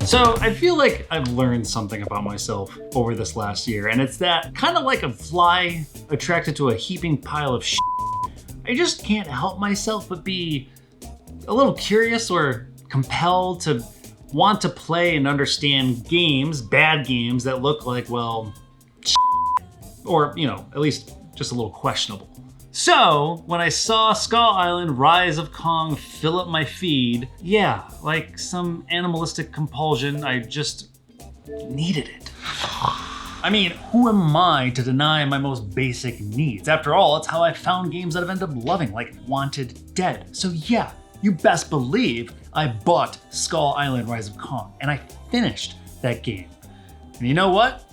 So I feel like I've learned something about myself over this last year, and it's that kind of like a fly attracted to a heaping pile of shit, I just can't help myself but be a little curious or compelled to want to play and understand games, bad games that look like, well, shit, or, you know, at least just a little questionable. So, when I saw Skull Island Rise of Kong fill up my feed, yeah, like some animalistic compulsion, I just needed it. I mean, who am I to deny my most basic needs? After all, it's how I found games that I've ended up loving, like Wanted Dead. So yeah, you best believe I bought Skull Island Rise of Kong, and I finished that game. And you know what?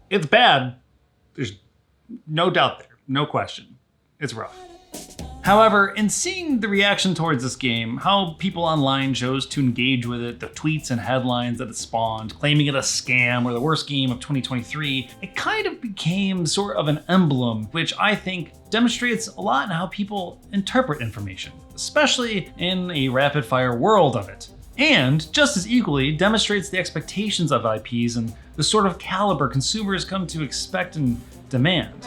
It's bad. There's no doubt there. No question. It's rough. However, in seeing the reaction towards this game, how people online chose to engage with it, the tweets and headlines that it spawned, claiming it a scam or the worst game of 2023, it kind of became sort of an emblem, which I think demonstrates a lot in how people interpret information, especially in a rapid-fire world of it. And, just as equally, demonstrates the expectations of IPs and the sort of caliber consumers come to expect and demand.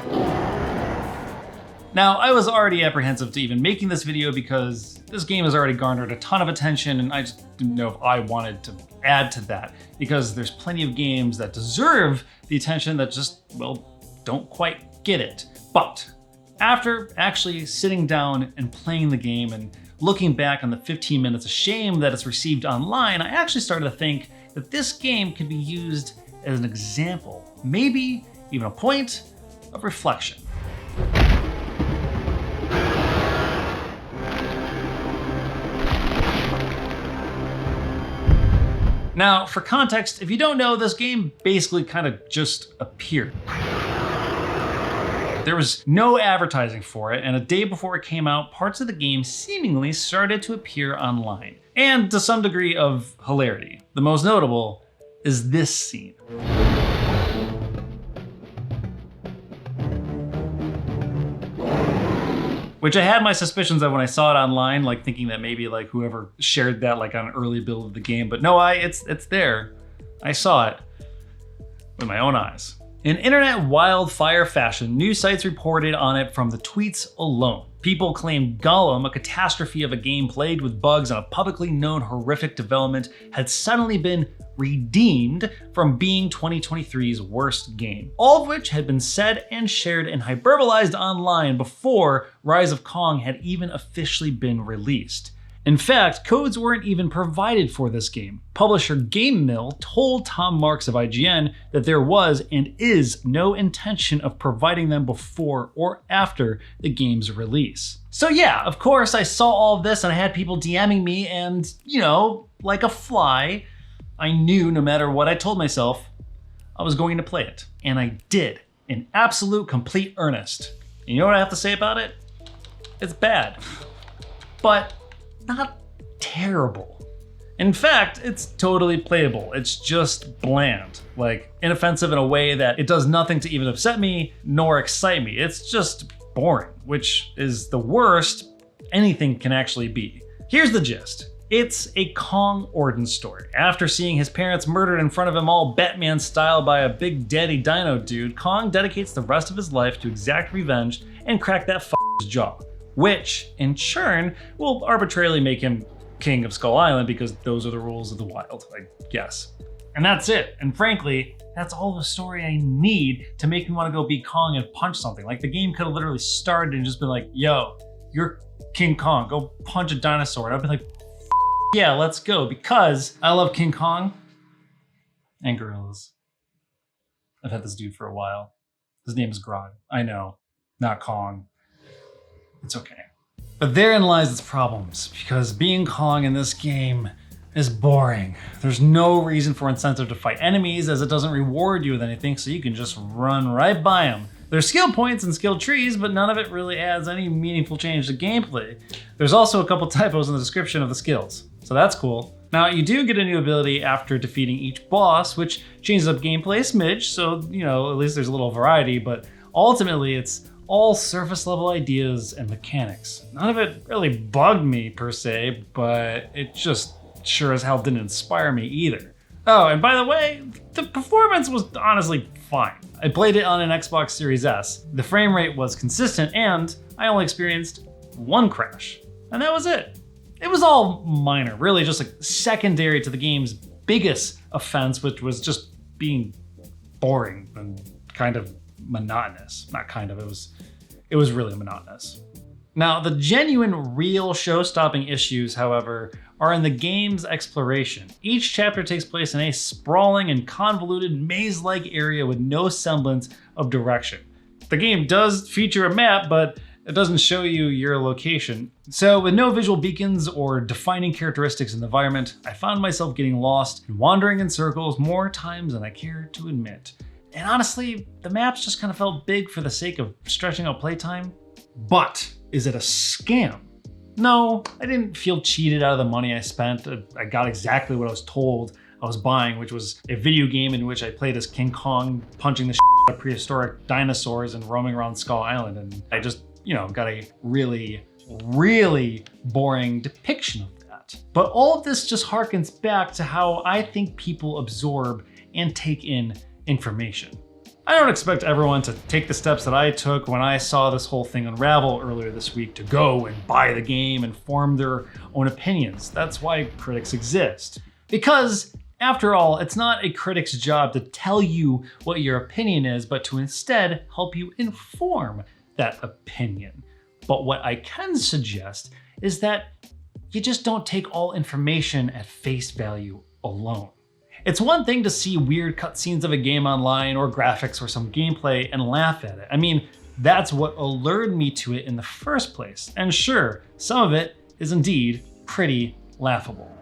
Now, I was already apprehensive to even making this video because this game has already garnered a ton of attention, and I just didn't know if I wanted to add to that, because there's plenty of games that deserve the attention that just, well, don't quite get it. But after actually sitting down and playing the game and looking back on the 15 minutes of shame that it's received online, I actually started to think that this game could be used as an example, maybe even a point of reflection. Now, for context, if you don't know, this game basically kind of just appeared. There was no advertising for it, and a day before it came out, parts of the game seemingly started to appear online, and to some degree of hilarity. The most notable is this scene. Which I had my suspicions of when I saw it online, like thinking that maybe like whoever shared that like on an early build of the game, but no, it's there. I saw it with my own eyes. In internet wildfire fashion, news sites reported on it from the tweets alone. People claimed Gollum, a catastrophe of a game plagued with bugs and a publicly known horrific development, had suddenly been redeemed from being 2023's worst game. All of which had been said and shared and hyperbolized online before Rise of Kong had even officially been released. In fact, codes weren't even provided for this game. Publisher GameMill told Tom Marks of IGN that there was and is no intention of providing them before or after the game's release. So yeah, of course I saw all of this and I had people DMing me, and, you know, like a fly, I knew no matter what I told myself, I was going to play it. And I did, in absolute complete earnest. And you know what I have to say about it? It's bad. But not terrible. In fact, it's totally playable. It's just bland, like inoffensive in a way that it does nothing to even upset me nor excite me. It's just boring, which is the worst anything can actually be. Here's the gist. It's a Kong origin story. After seeing his parents murdered in front of him all Batman style by a big daddy dino dude, Kong dedicates the rest of his life to exact revenge and crack that f***'s jaw, which in turn will arbitrarily make him king of Skull Island because those are the rules of the wild, I guess. And that's it. And frankly, that's all the story I need to make me want to go be Kong and punch something. Like, the game could have literally started and just been like, yo, you're King Kong, go punch a dinosaur. And I'd be like, yeah, let's go, because I love King Kong and gorillas. I've had this dude for a while. His name is Grog. I know, not Kong. It's okay. But therein lies its problems, because being Kong in this game is boring. There's no reason for incentive to fight enemies, as it doesn't reward you with anything, so you can just run right by them. There's skill points and skill trees, but none of it really adds any meaningful change to gameplay. There's also a couple typos in the description of the skills, so that's cool. Now, you do get a new ability after defeating each boss, which changes up gameplay a smidge, so, you know, at least there's a little variety, but ultimately it's all surface level ideas and mechanics. None of it really bugged me per se, but it just sure as hell didn't inspire me either. Oh, and by the way, the performance was honestly fine. I played it on an Xbox Series S. The frame rate was consistent and I only experienced one crash. And that was it. It was all minor, really just like secondary to the game's biggest offense, which was just being boring and kind of monotonous. Not kind of, it was really monotonous. Now, the genuine, real show-stopping issues, however, are in the game's exploration. Each chapter takes place in a sprawling and convoluted maze-like area with no semblance of direction. The game does feature a map, but it doesn't show you your location. So with no visual beacons or defining characteristics in the environment, I found myself getting lost and wandering in circles more times than I care to admit. And honestly, the maps just kind of felt big for the sake of stretching out playtime. But is it a scam? No, I didn't feel cheated out of the money I spent. I got exactly what I was told I was buying, which was a video game in which I played as King Kong, punching the shit out of prehistoric dinosaurs and roaming around Skull Island. And I just, got a really, really boring depiction of that. But all of this just harkens back to how I think people absorb and take in information. I don't expect everyone to take the steps that I took when I saw this whole thing unravel earlier this week to go and buy the game and form their own opinions. That's why critics exist. Because, after all, it's not a critic's job to tell you what your opinion is, but to instead help you inform that opinion. But what I can suggest is that you just don't take all information at face value alone. It's one thing to see weird cutscenes of a game online or graphics or some gameplay and laugh at it. I mean, that's what allured me to it in the first place. And sure, some of it is indeed pretty laughable.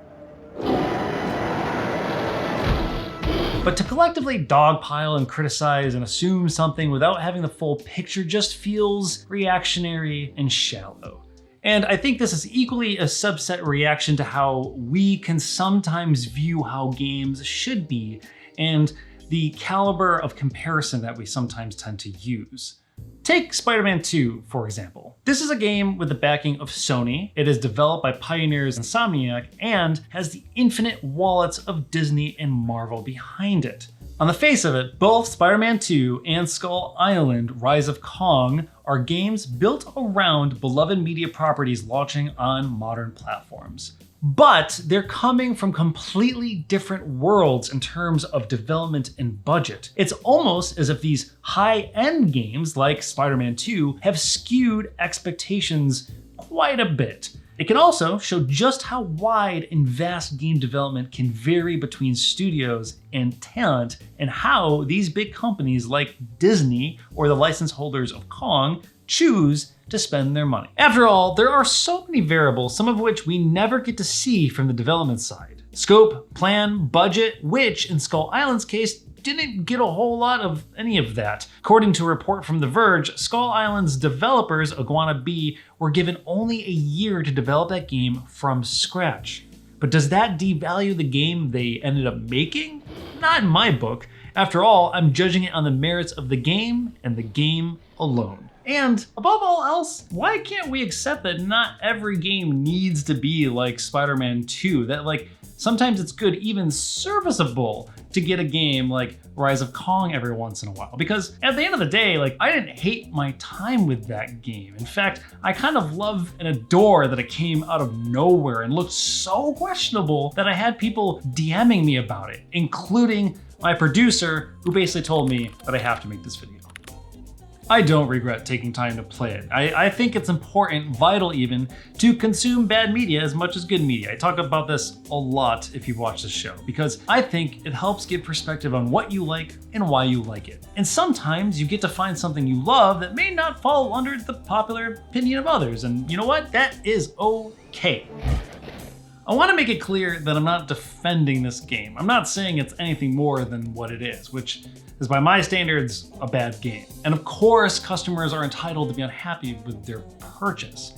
But to collectively dogpile and criticize and assume something without having the full picture just feels reactionary and shallow. And I think this is equally a subset reaction to how we can sometimes view how games should be and the caliber of comparison that we sometimes tend to use. Take Spider-Man 2, for example. This is a game with the backing of Sony. It is developed by pioneers Insomniac and has the infinite wallets of Disney and Marvel behind it. On the face of it, both Spider-Man 2 and Skull Island: Rise of Kong are games built around beloved media properties launching on modern platforms. But they're coming from completely different worlds in terms of development and budget. It's almost as if these high-end games like Spider-Man 2 have skewed expectations quite a bit. It can also show just how wide and vast game development can vary between studios and talent, and how these big companies like Disney or the license holders of Kong choose to spend their money. After all, there are so many variables, some of which we never get to see from the development side. Scope, plan, budget, which in Skull Island's case didn't get a whole lot of any of that. According to a report from The Verge, Skull Island's developers, Iguana B, were given only a year to develop that game from scratch. But does that devalue the game they ended up making? Not in my book. After all, I'm judging it on the merits of the game and the game alone. And above all else, why can't we accept that not every game needs to be like Spider-Man 2? That sometimes it's good, even serviceable, to get a game like Rise of Kong every once in a while. Because at the end of the day, I didn't hate my time with that game. In fact, I kind of love and adore that it came out of nowhere and looked so questionable that I had people DMing me about it, including my producer, who basically told me that I have to make this video. I don't regret taking time to play it. I think it's important, vital even, to consume bad media as much as good media. I talk about this a lot if you've watched this show, because I think it helps give perspective on what you like and why you like it. And sometimes you get to find something you love that may not fall under the popular opinion of others, and you know what? That is okay. I want to make it clear that I'm not defending this game. I'm not saying it's anything more than what it is, which is by my standards a bad game. And of course, customers are entitled to be unhappy with their purchase.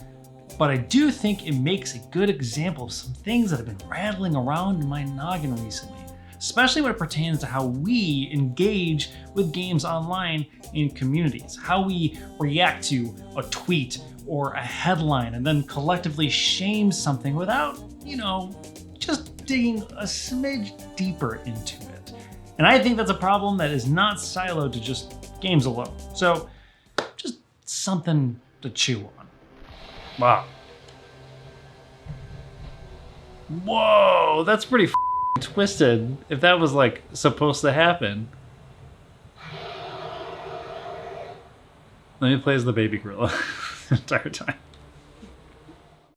But I do think it makes a good example of some things that have been rattling around in my noggin recently, especially when it pertains to how we engage with games online in communities, how we react to a tweet or a headline and then collectively shame something without, just digging a smidge deeper into it. And I think that's a problem that is not siloed to just games alone. So just something to chew on. Wow. Whoa, that's pretty twisted if that was like supposed to happen. Let me play as the baby gorilla the entire time.